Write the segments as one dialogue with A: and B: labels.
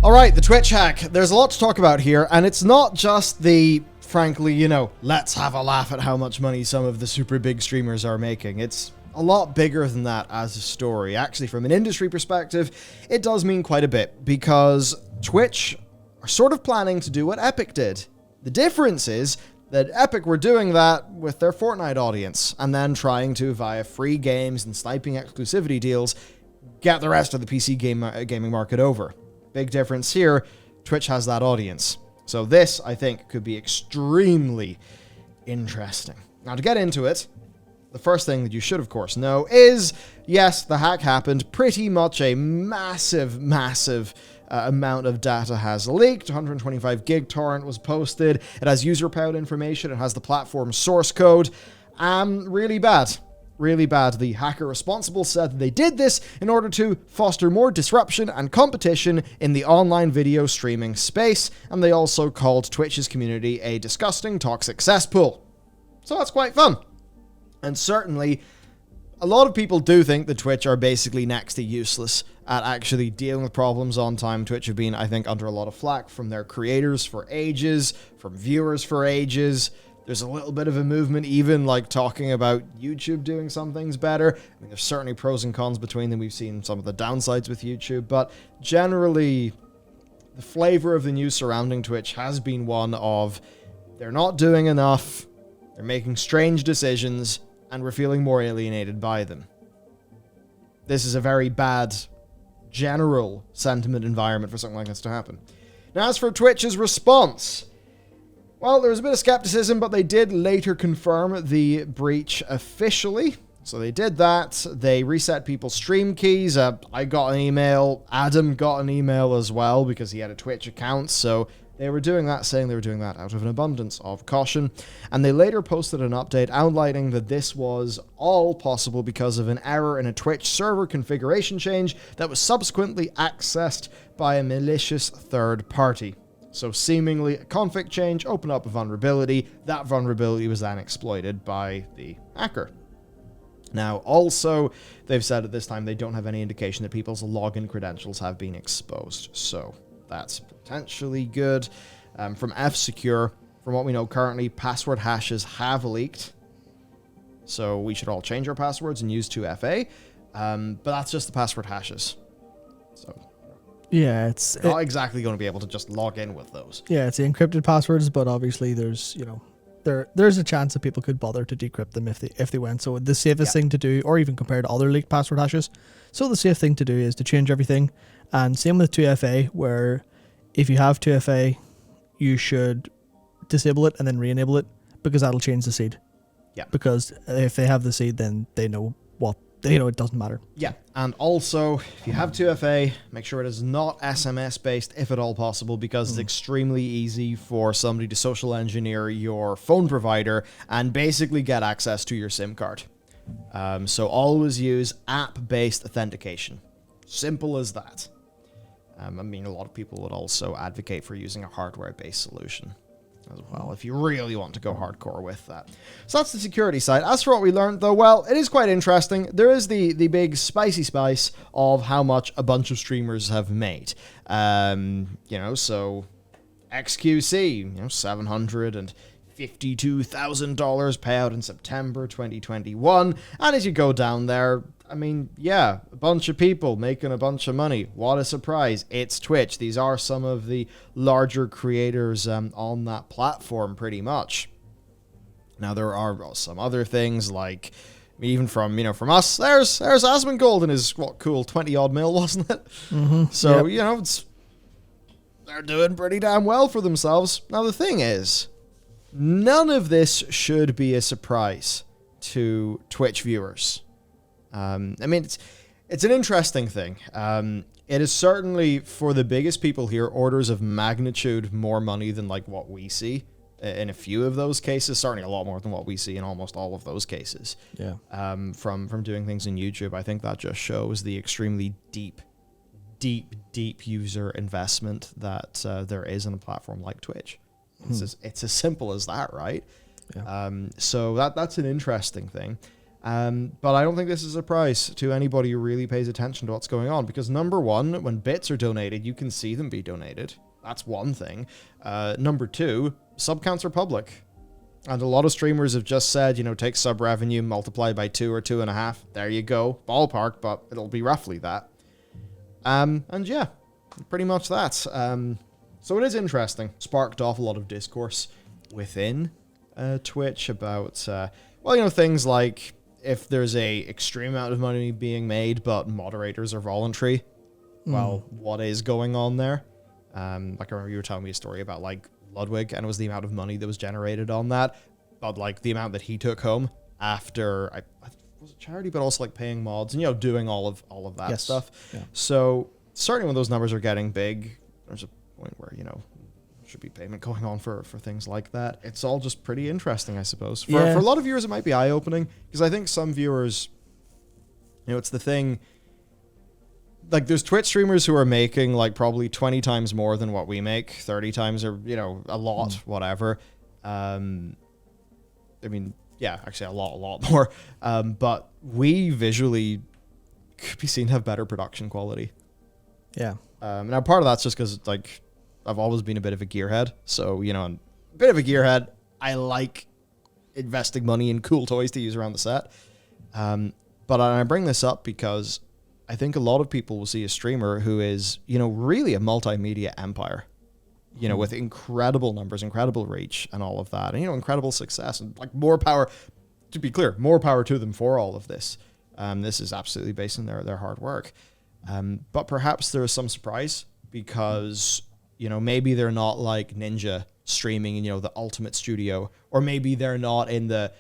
A: All right, the Twitch hack. There's a lot to talk about here, and it's not just the, frankly, let's have a laugh at how much money some of the super big streamers are making. It's a lot bigger than that as a story. Actually, from an industry perspective, it does mean quite a bit, because Twitch are sort of planning to do what Epic did. The difference is that Epic were doing that with their Fortnite audience, and then trying to, via free games and sniping exclusivity deals, get the rest of the PC gaming market over. Big difference here, Twitch has that audience. So this, I think, could be extremely interesting. Now, to get into it, the first thing that you should, of course, know is, yes, the hack happened. Pretty much a massive amount of data has leaked. 125 gig torrent was posted. It has user-powered information. It has the platform source code. Really bad. Really bad. The hacker responsible said that they did this in order to foster more disruption and competition in the online video streaming space, and they also called Twitch's community a disgusting, toxic cesspool. So that's quite fun. And certainly, a lot of people do think that Twitch are basically next to useless at actually dealing with problems on time. Twitch have been, I think, under a lot of flack from their creators for ages, from viewers for ages. There's a little bit of a movement, even like talking about YouTube doing some things better. I mean, there's certainly pros and cons between them. We've seen some of the downsides with YouTube, but generally, the flavor of the news surrounding Twitch has been one of they're not doing enough, they're making strange decisions, and we're feeling more alienated by them. This is a very bad general sentiment environment for something like this to happen. Now, as for Twitch's response, well, there was a bit of skepticism, but they did later confirm the breach officially. So they did that. They reset people's stream keys. I got an email. Adam got an email as well because he had a Twitch account. So they were doing that, saying they were doing that out of an abundance of caution. And they later posted an update outlining that this was all possible because of an error in a Twitch server configuration change that was subsequently accessed by a malicious third party. So seemingly a config change opened up a vulnerability. That vulnerability was then exploited by the hacker. Now, also, they've said at this time they don't have any indication that people's login credentials have been exposed. So that's potentially good. From F-Secure, from what we know currently, password hashes have leaked. So we should all change our passwords and use 2FA. But that's just the password hashes. So
B: yeah, it's
A: not exactly going to be able to just log in with those.
B: Yeah, it's the encrypted passwords, but obviously there's, there's a chance that people could bother to decrypt them if they went. So the safest thing to do, or even compared to other leaked password hashes, so the safe thing to do is to change everything. And same with 2FA, where if you have 2FA, you should disable it and then re-enable it, because that'll change the seed.
A: Yeah.
B: Because if they have the seed, then they know it doesn't matter.
A: Yeah, and also, if you have 2FA, make sure it is not SMS-based, if at all possible, because it's extremely easy for somebody to social engineer your phone provider and basically get access to your SIM card. So always use app-based authentication. Simple as that. I mean, a lot of people would also advocate for using a hardware-based solution as well, if you really want to go hardcore with that. So that's the security side. As for what we learned, though, well, it is quite interesting. There is the big spicy spice of how much a bunch of streamers have made. So XQC, $752,000 payout in September 2021. And as you go down there, I mean, yeah, a bunch of people making a bunch of money. What a surprise. It's Twitch. These are some of the larger creators on that platform, pretty much. Now, there are some other things, like, even from us, there's Asmongold and his, cool 20-odd mil, wasn't it?
B: Mm-hmm.
A: So, they're doing pretty damn well for themselves. Now, the thing is, none of this should be a surprise to Twitch viewers. I mean, it's an interesting thing. It is certainly, for the biggest people here, orders of magnitude more money than like what we see in a few of those cases. Certainly a lot more than what we see in almost all of those cases.
B: Yeah.
A: From doing things in YouTube, I think that just shows the extremely deep user investment that there is in a platform like Twitch. It's as simple as that, right?
B: Yeah.
A: So that's an interesting thing. But I don't think this is a surprise to anybody who really pays attention to what's going on, because number one, when bits are donated, you can see them be donated. That's one thing. Number two, sub counts are public. And a lot of streamers have just said, take sub revenue, multiply by 2 or 2.5. There you go. Ballpark, but it'll be roughly that. And yeah, pretty much that. So it is interesting. Sparked off a lot of discourse within Twitch about, things like if there's a extreme amount of money being made, but moderators are voluntary. Well, what is going on there? I remember you were telling me a story about Ludwig, and it was the amount of money that was generated on that, but the amount that he took home after I was it charity, but also paying mods and doing all of that stuff. Yeah. So certainly when those numbers are getting big, there's a point where should be payment going on for things like that. It's all just pretty interesting, I suppose. For a lot of viewers, it might be eye opening, because I think some viewers, it's the thing. There's Twitch streamers who are making probably 20 times more than what we make, 30 times, or a lot, whatever. Actually a lot more. But we visually could be seen to have better production quality.
B: Yeah.
A: Now part of that's just because I've always been a bit of a gearhead, so I'm a bit of a gearhead. I like investing money in cool toys to use around the set. But I bring this up because I think a lot of people will see a streamer who is, really a multimedia empire, with incredible numbers, incredible reach and all of that, and, incredible success, and more power, to be clear, more power to them for all of this. This is absolutely based on their hard work. But perhaps there is some surprise because, maybe they're not like Ninja streaming in, the Ultimate Studio, or maybe they're not in the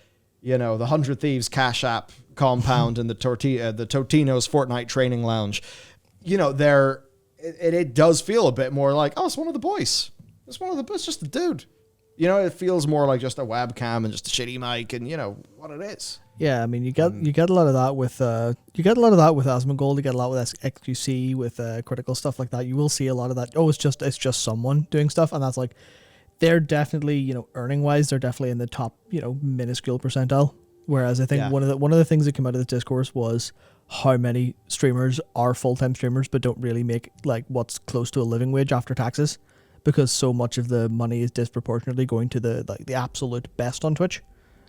A: 100 Thieves Cash App compound and the Totino's Fortnite training lounge. It does feel a bit more like, oh, it's one of the boys. It's just a dude. It feels more like just a webcam and just a shitty mic and what it is.
B: Yeah, I mean you get a lot of that with Asmongold, you get a lot with XQC, with critical stuff like that. You will see a lot of that. Oh, it's just someone doing stuff, and that's they're definitely, earning wise, they're definitely in the top, minuscule percentile. Whereas I think one of the things that came out of the discourse was how many streamers are full-time streamers but don't really make what's close to a living wage after taxes, because so much of the money is disproportionately going to the absolute best on Twitch,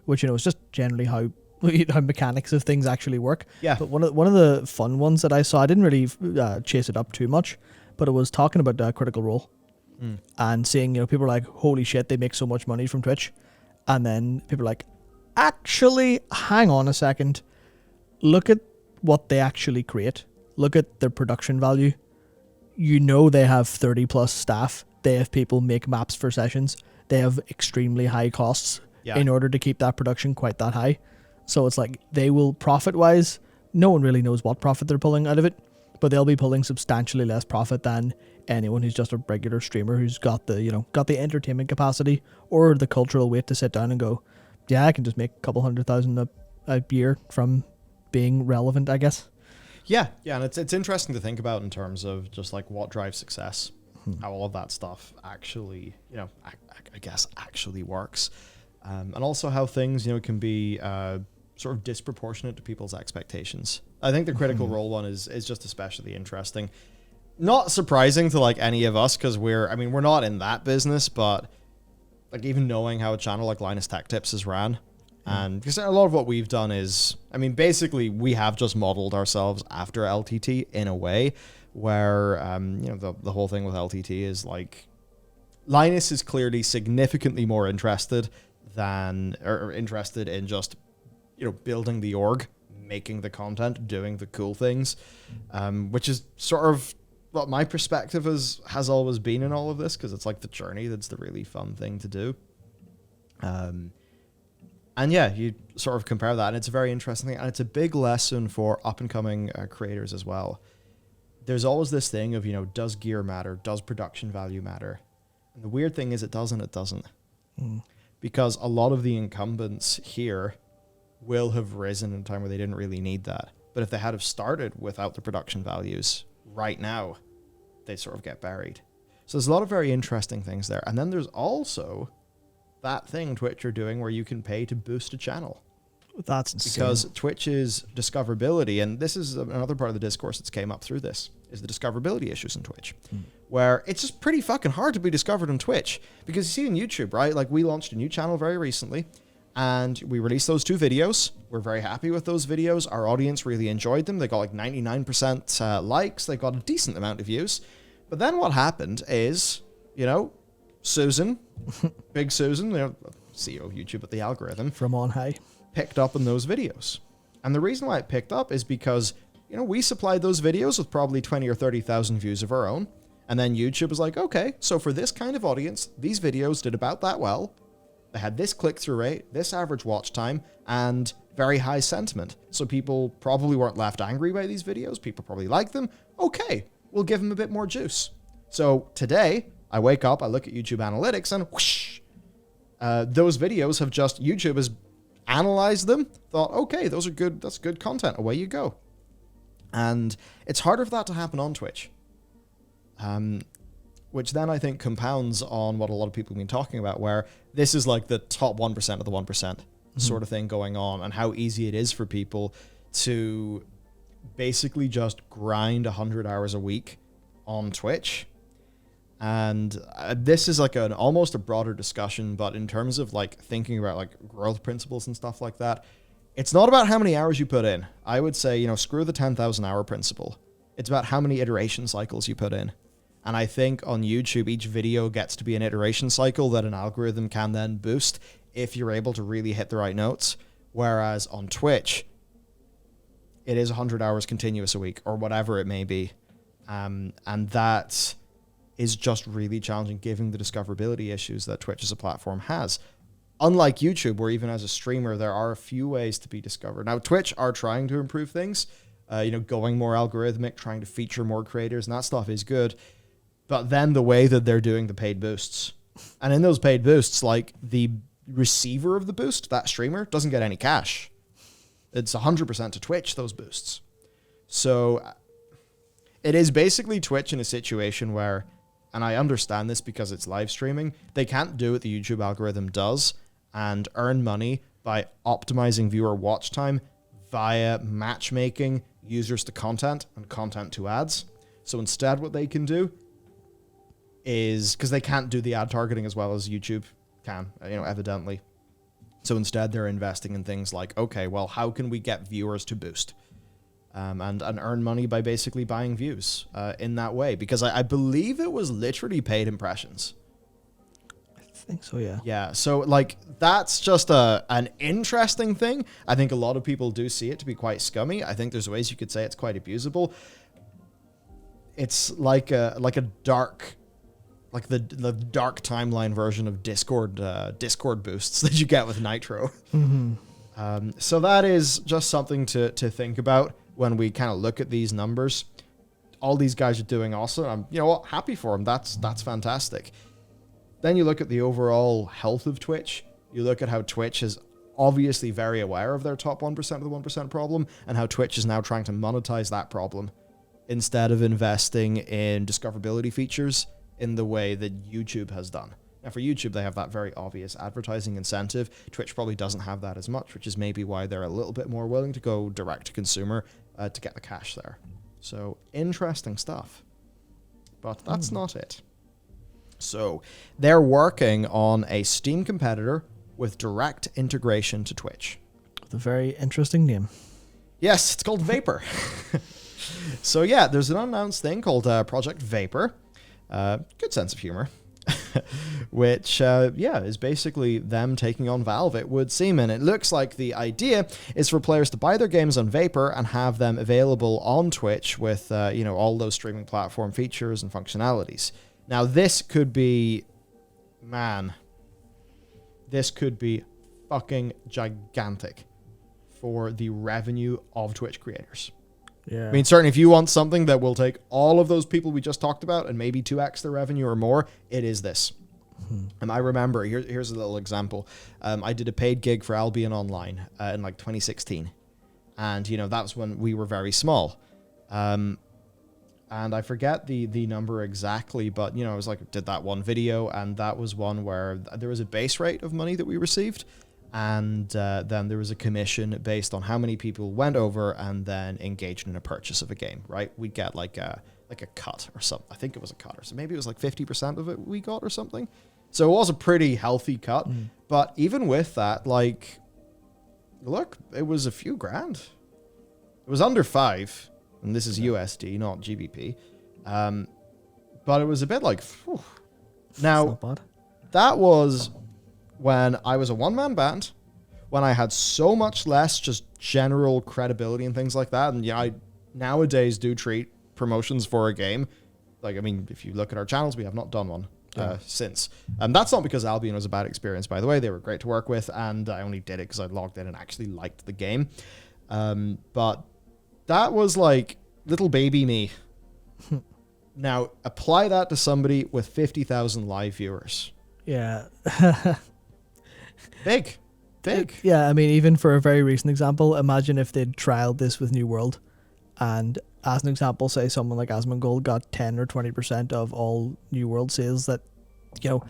B: which is just generally how mechanics of things actually work.
A: Yeah.
B: But one of the fun ones that I saw, I didn't really chase it up too much, but it was talking about Critical Role. And seeing, people are like, holy shit, they make so much money from Twitch. And then people are like, actually, hang on a second. Look at what they actually create. Look at their production value. They have 30 plus staff. They have people make maps for sessions. They have extremely high costs in order to keep that production quite that high. So it's they will, profit-wise, no one really knows what profit they're pulling out of it, but they'll be pulling substantially less profit than anyone who's just a regular streamer who's got the entertainment capacity or the cultural weight to sit down and go, yeah, I can just make a couple $100,000 a year from being relevant, I guess.
A: Yeah, and it's interesting to think about in terms of just what drives success, how all of that stuff actually, I guess actually works, and also how things, can be sort of disproportionate to people's expectations. I think the Critical Role one is just especially interesting. Not surprising to any of us, because we're not in that business, but even knowing how a channel like Linus Tech Tips is ran, and because a lot of what we've done is, basically we have just modeled ourselves after LTT in a way where, the whole thing with LTT is Linus is clearly significantly more interested in just, building the org, making the content, doing the cool things, which is sort of what my perspective has always been in all of this, because it's the journey that's the really fun thing to do. And yeah, you sort of compare that, and it's a very interesting thing, and it's a big lesson for up-and-coming creators as well. There's always this thing of, does gear matter? Does production value matter? And the weird thing is it doesn't. Because a lot of the incumbents here will have risen in a time where they didn't really need that. But if they had have started without the production values right now, they sort of get buried. So there's a lot of very interesting things there. And then there's also that thing Twitch are doing where you can pay to boost a channel.
B: That's insane.
A: Because Twitch's discoverability, and this is another part of the discourse that's came up through this, is the discoverability issues in Twitch, where it's just pretty fucking hard to be discovered on Twitch. Because you see on YouTube, right? Like, we launched a new channel very recently, and we released those 2 videos. We're very happy with those videos. Our audience really enjoyed them. They got like 99% likes. They got a decent amount of views. But then what happened is, Susan, Big Susan, CEO of YouTube at the algorithm,
B: from on high,
A: picked up on those videos. And the reason why it picked up is because, we supplied those videos with probably 20 or 30,000 views of our own. And then YouTube was like, okay, so for this kind of audience, these videos did about that well. They had this click-through rate, this average watch time, and very high sentiment. So people probably weren't left angry by these videos. People probably liked them. Okay, we'll give them a bit more juice. So today, I wake up, I look at YouTube analytics, and whoosh, those videos have just, YouTube has analyzed them, thought, okay, those are good, that's good content, away you go. And it's harder for that to happen on Twitch. Which then I think compounds on what a lot of people have been talking about, where this is like the top 1% of the 1% sort of thing going on, and how easy it is for people to basically just grind 100 hours a week on Twitch. And this is like almost a broader discussion, but in terms of like thinking about like growth principles and stuff like that, it's not about how many hours you put in. I would say, screw the 10,000 hour principle. It's about how many iteration cycles you put in. And I think on YouTube, each video gets to be an iteration cycle that an algorithm can then boost if you're able to really hit the right notes. Whereas on Twitch, it is 100 hours continuous a week or whatever it may be. And that is just really challenging given the discoverability issues that Twitch as a platform has. Unlike YouTube, where even as a streamer, there are a few ways to be discovered. Now, Twitch are trying to improve things, going more algorithmic, trying to feature more creators, and that stuff is good. But then the way that they're doing the paid boosts, and in those paid boosts, like the receiver of the boost, that streamer, doesn't get any cash. It's 100% to Twitch, those boosts. So it is basically Twitch in a situation where, and I understand this because it's live streaming, they can't do what the YouTube algorithm does and earn money by optimizing viewer watch time via matchmaking users to content and content to ads. So instead what they can do is, because they can't do the ad targeting as well as YouTube can, evidently. So instead they're investing in things like, okay, well, how can we get viewers to boost? And earn money by basically buying views in that way. Because I believe it was literally paid impressions.
B: I think so, yeah.
A: Yeah, so like that's just an interesting thing. I think a lot of people do see it to be quite scummy. I think there's ways you could say it's quite abusable. It's like a dark, like the dark timeline version of Discord boosts that you get with Nitro.
B: Mm-hmm.
A: So that is just something to think about when we kind of look at these numbers. All these guys are doing awesome. I'm happy for them. That's fantastic. Then you look at the overall health of Twitch. You look at how Twitch is obviously very aware of their top 1% of the 1% problem, and how Twitch is now trying to monetize that problem instead of investing in discoverability features in the way that YouTube has done. Now, for YouTube, they have that very obvious advertising incentive. Twitch probably doesn't have that as much, which is maybe why they're a little bit more willing to go direct to consumer to get the cash there. So, interesting stuff. But that's not it. So, they're working on a Steam competitor with direct integration to Twitch.
B: With a very interesting name.
A: Yes, it's called Vapor. So, yeah, there's an unannounced thing called Project Vapor. Good sense of humor. Which, is basically them taking on Valve, it would seem. And it looks like the idea is for players to buy their games on Vapor and have them available on Twitch with, all those streaming platform features and functionalities. Now, this could be fucking gigantic for the revenue of Twitch creators.
B: Yeah.
A: I mean, certainly if you want something that will take all of those people we just talked about and maybe 2x their revenue or more, it is this. And I remember, here's a little example. I did a paid gig for Albion Online in like 2016. And, that was when we were very small. And I forget the number exactly, but, I was like, did that one video, and that was one where there was a base rate of money that we received. and then there was a commission based on how many people went over and then engaged in a purchase of a game, right? We get like a cut or something. I think it was a cut, or so maybe it was like 50% of it we got or something. So it was a pretty healthy cut. But even with that, like, look, it was a few grand. It was under 5, and this is USD, not GBP. But it was a bit like, whew. Now,
B: not bad.
A: That was when I was a one-man band, when I had so much less just general credibility and things like that. And yeah, I nowadays do treat promotions for a game. Like, I mean, if you look at our channels, we have not done one since. And that's not because Albion was a bad experience, by the way. They were great to work with, and I only did it because I logged in and actually liked the game. But that was like little baby me. Now, apply that to somebody with 50,000 live viewers.
B: Yeah.
A: Big.
B: Yeah, I mean, even for a very recent example, imagine if they'd trialed this with New World, and as an example, say someone like Asmongold got 10 or 20% of all New World sales. That, you know,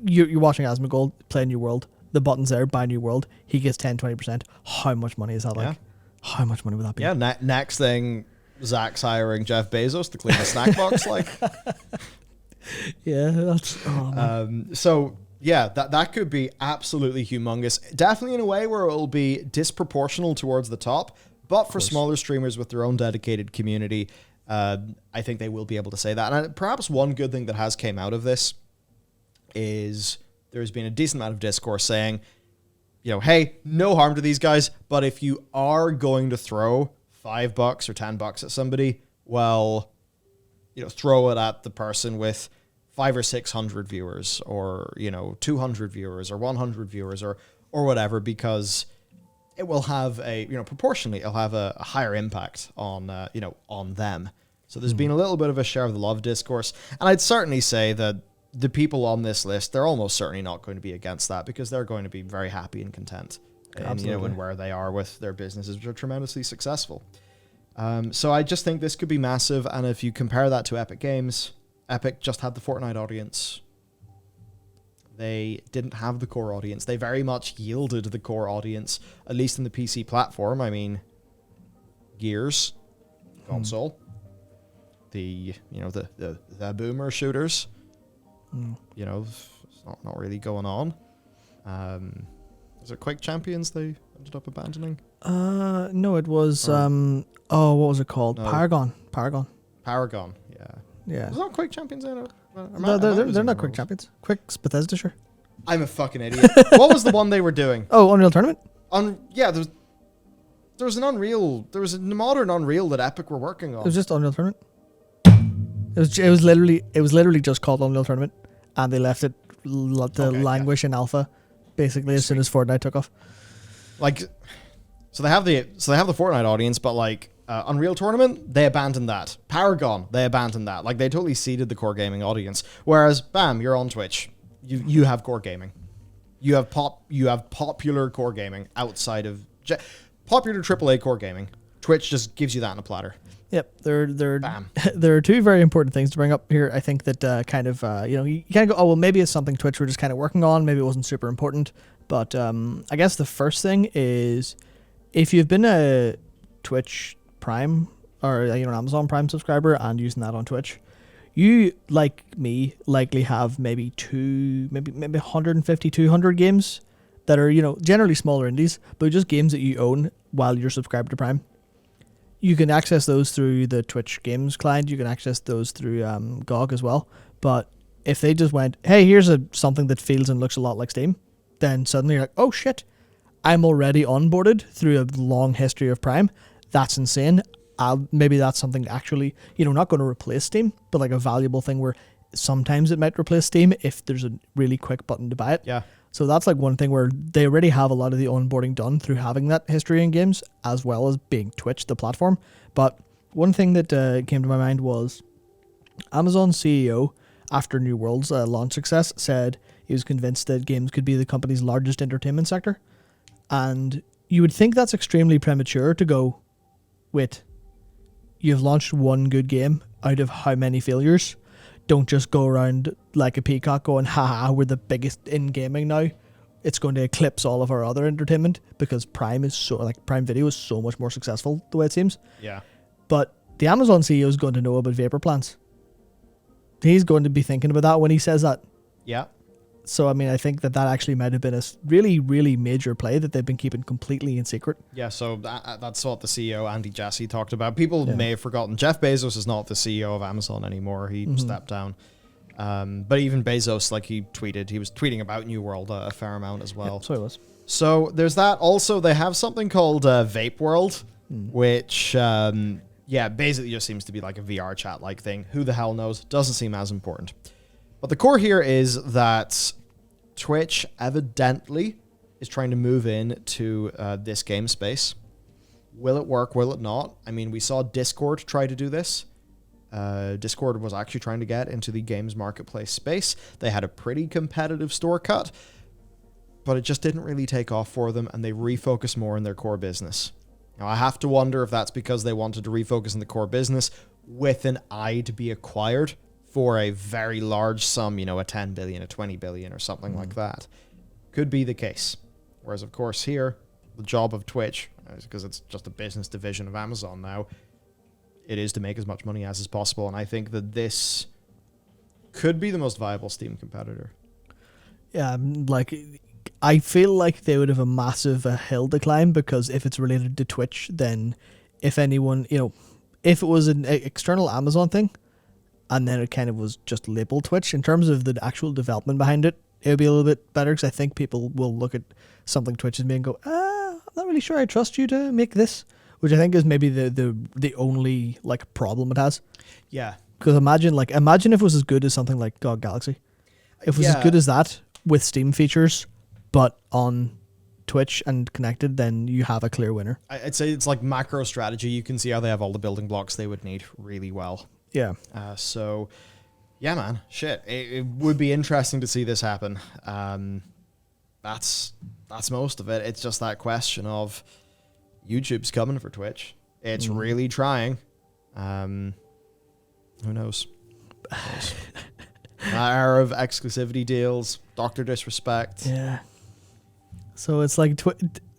B: you're watching Asmongold play New World, the button's there, buy New World, he gets 10-20%. How much money is that like? How much money would that be?
A: Yeah, next thing, Zach's hiring Jeff Bezos to clean the snack box, like.
B: Yeah, that's...
A: So, yeah, that could be absolutely humongous. Definitely in a way where it will be disproportional towards the top, but for smaller streamers with their own dedicated community, I think they will be able to say that. And perhaps one good thing that has came out of this is there's been a decent amount of discourse saying, you know, hey, no harm to these guys, but if you are going to throw $5 or $10 at somebody, well, you know, throw it at the person with 500 or 600 viewers, or, you know, 200 viewers or 100 viewers or whatever, because it will have a, you know, proportionally, it'll have a higher impact on, you know, on them. So there's been a little bit of a share of the love discourse. And I'd certainly say that the people on this list, they're almost certainly not going to be against that, because they're going to be very happy and content in, you know, in where they are with their businesses, which are tremendously successful. So I just think this could be massive. And if you compare that to Epic Games, Epic just had the Fortnite audience. They didn't have the core audience. They very much yielded the core audience, at least in the PC platform. I mean, Gears, console, the, you know, the boomer shooters, you know, it's not really going on. Is it Quake Champions they ended up abandoning?
B: No, it was, what was it called? No. Paragon, yeah.
A: Is that Quake Champions?
B: They're not Quake Champions. Quake's Bethesda, sure.
A: I'm a fucking idiot. What was the one they were doing?
B: Oh, Unreal Tournament?
A: Yeah, there was an Unreal, there was a modern Unreal that Epic were working on.
B: It was just Unreal Tournament. It was literally just called Unreal Tournament, and they left it to languish in alpha, basically as soon as Fortnite took off. Like,
A: so they have the Fortnite audience, but like Unreal Tournament, they abandoned that. Paragon, they abandoned that. Like, they totally seeded the core gaming audience. Whereas, bam, you're on Twitch. You have core gaming. You have popular core gaming outside of popular AAA core gaming. Twitch just gives you that in a platter.
B: Yep, there are two very important things to bring up here. I think that you know, you kind of go, oh well, maybe it's something Twitch were just kind of working on. Maybe it wasn't super important. But I guess the first thing is, if you've been a Twitch Prime or, you know, an Amazon Prime subscriber and using that on Twitch, you, like me, likely have maybe 150, 200 games that are, you know, generally smaller indies, but just games that you own while you're subscribed to Prime. You can access those through the Twitch Games client. You can access those through GOG as well. But if they just went, hey, here's something that feels and looks a lot like Steam, then suddenly you're like, oh shit, I'm already onboarded through a long history of Prime. That's insane. Maybe that's something actually, you know, not going to replace Steam, but like a valuable thing where sometimes it might replace Steam if there's a really quick button to buy it.
A: Yeah.
B: So that's like one thing where they already have a lot of the onboarding done through having that history in games, as well as being Twitch, the platform. But one thing that came to my mind was Amazon's CEO, after New World's launch success, said he was convinced that games could be the company's largest entertainment sector. And you would think that's extremely premature to go, wait, you've launched one good game out of how many failures? Don't just go around like a peacock going, haha, we're the biggest in gaming now. it's going to eclipse all of our other entertainment because Prime Video is so much more successful the way it seems.
A: Yeah.
B: But the Amazon CEO is going to know about vapor plants. He's going to be thinking about that when he says that.
A: Yeah.
B: So, I mean, I think that actually might have been a really, really major play that they've been keeping completely in secret.
A: Yeah, so that's what the CEO, Andy Jassy, talked about. People may have forgotten, Jeff Bezos is not the CEO of Amazon anymore. He stepped down. But even Bezos, like he was tweeting about New World a fair amount as well.
B: Yeah, so he was.
A: So there's that. Also, they have something called Vape World, which, basically just seems to be like a VR chat-like thing. Who the hell knows? Doesn't seem as important. But the core here is that Twitch evidently is trying to move into this game space. Will it work? Will it not? I mean, we saw Discord try to do this. Discord was actually trying to get into the games marketplace space. They had a pretty competitive store cut, but it just didn't really take off for them, and they refocused more on their core business. Now, I have to wonder if that's because they wanted to refocus on the core business with an eye to be acquired for a very large sum, a 10 billion, a 20 billion, or something like that. Could be the case. Whereas, of course, here, the job of Twitch, because it's just a business division of Amazon now, it is to make as much money as is possible. And I think that this could be the most viable Steam competitor.
B: Yeah, I feel like they would have a massive hill to climb, because if it's related to Twitch, then if anyone, if it was an external Amazon thing, and then it kind of was just labeled Twitch, in terms of the actual development behind it, it would be a little bit better, because I think people will look at something Twitch is making and go, I'm not really sure I trust you to make this, which I think is maybe the only problem it has.
A: Yeah.
B: Because imagine if it was as good as something like GOG Galaxy. If it was as good as that with Steam features, but on Twitch and connected, then you have a clear winner.
A: I'd say it's like macro strategy. You can see how they have all the building blocks they would need really well.
B: Yeah.
A: So, yeah, man, shit. It would be interesting to see this happen. That's most of it. It's just that question of YouTube's coming for Twitch. It's really trying. Who knows? An era of exclusivity deals, Dr. Disrespect.
B: Yeah. So it's like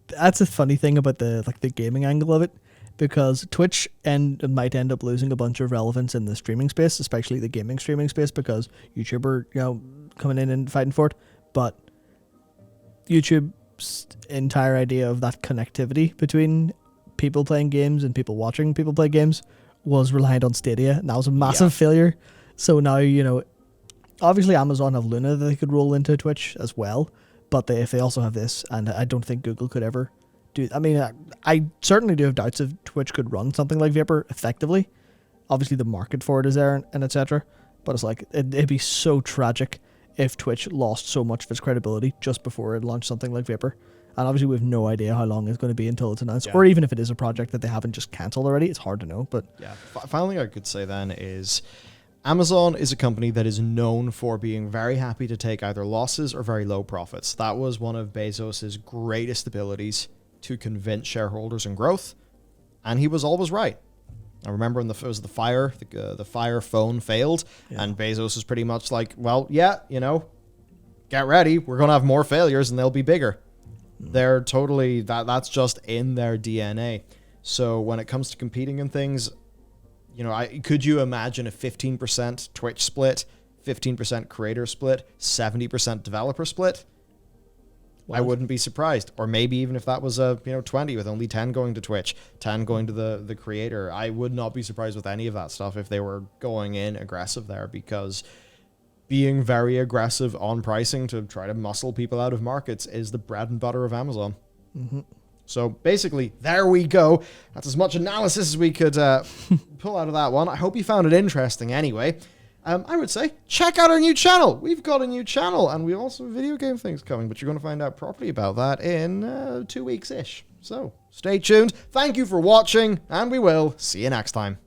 B: that's a funny thing about the gaming angle of it. Because Twitch might end up losing a bunch of relevance in the streaming space, especially the gaming streaming space, because YouTube are coming in and fighting for it. But YouTube's entire idea of that connectivity between people playing games and people watching people play games was reliant on Stadia, and that was a massive failure. So now, obviously Amazon have Luna that they could roll into Twitch as well, but if they also have this, and I don't think Google could ever do. I mean, I certainly do have doubts if Twitch could run something like Vapor effectively. Obviously, the market for it is there, and etc. But it's like it'd be so tragic if Twitch lost so much of its credibility just before it launched something like Vapor. And obviously, we have no idea how long it's going to be until it's announced, or even if it is a project that they haven't just cancelled already. It's hard to know. But
A: yeah, final thing I could say then is Amazon is a company that is known for being very happy to take either losses or very low profits. That was one of Bezos's greatest abilities, to convince shareholders and growth, and he was always right. I remember when the Fire phone failed, and Bezos was pretty much like, well, get ready, we're going to have more failures and they'll be bigger. They're totally, that's just in their DNA. So when it comes to competing in things, could you imagine a 15% Twitch split, 15% creator split, 70% developer split? I wouldn't be surprised. Or maybe even if that was a 20 with only 10 going to Twitch, 10 going to the creator. I would not be surprised with any of that stuff if they were going in aggressive there, because being very aggressive on pricing to try to muscle people out of markets is the bread and butter of Amazon. So basically, there we go. That's as much analysis as we could pull out of that one. I hope you found it interesting anyway. I would say check out our new channel. We've got a new channel, and we also have video game things coming, but you're going to find out properly about that in 2 weeks-ish. So stay tuned. Thank you for watching, and we will see you next time.